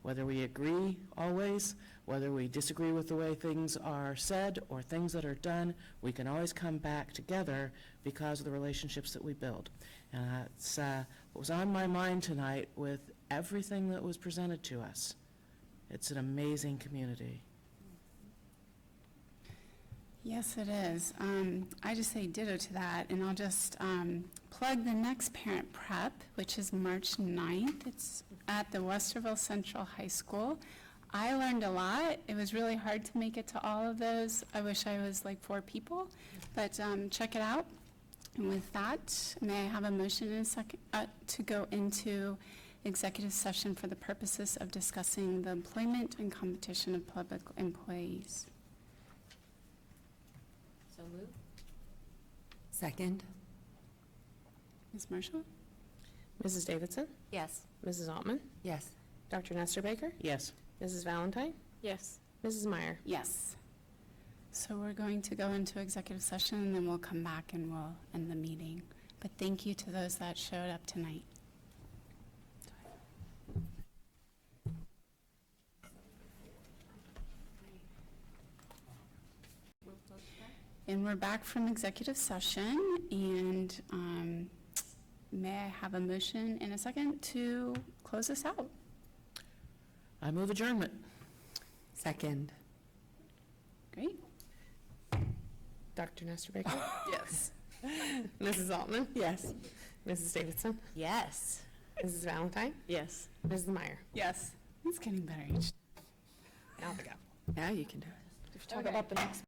Whether we agree always, whether we disagree with the way things are said or things that are done, we can always come back together because of the relationships that we build. And that's what was on my mind tonight with everything that was presented to us. It's an amazing community.
Yes, it is. I just say ditto to that, and I'll just plug the next parent prep, which is March 9th. It's at the Westerville Central High School. I learned a lot. It was really hard to make it to all of those. I wish I was like 4 people, but check it out. And with that, may I have a motion in a second to go into executive session for the purposes of discussing the employment and competition of public employees?
So moved.
Second?
Ms. Marshall?
Mrs. Davidson?
Yes.
Mrs. Altman?
Yes.
Dr. Nestor Baker?
Yes.
Mrs. Valentine?
Yes.
Mrs. Meyer?
Yes. So we're going to go into executive session, and then we'll come back and we'll end the meeting. But thank you to those that showed up tonight. And we're back from executive session, and may I have a motion in a second to close this out?
I move adjournment.
Second.
Great.
Dr. Nestor Baker?
Yes.
Mrs. Altman?
Yes.
Mrs. Davidson?
Yes.
Mrs. Valentine?
Yes.
Mrs. Meyer?
Yes. It's getting better each.
Now we go.
Now you can do it.
Talk about the next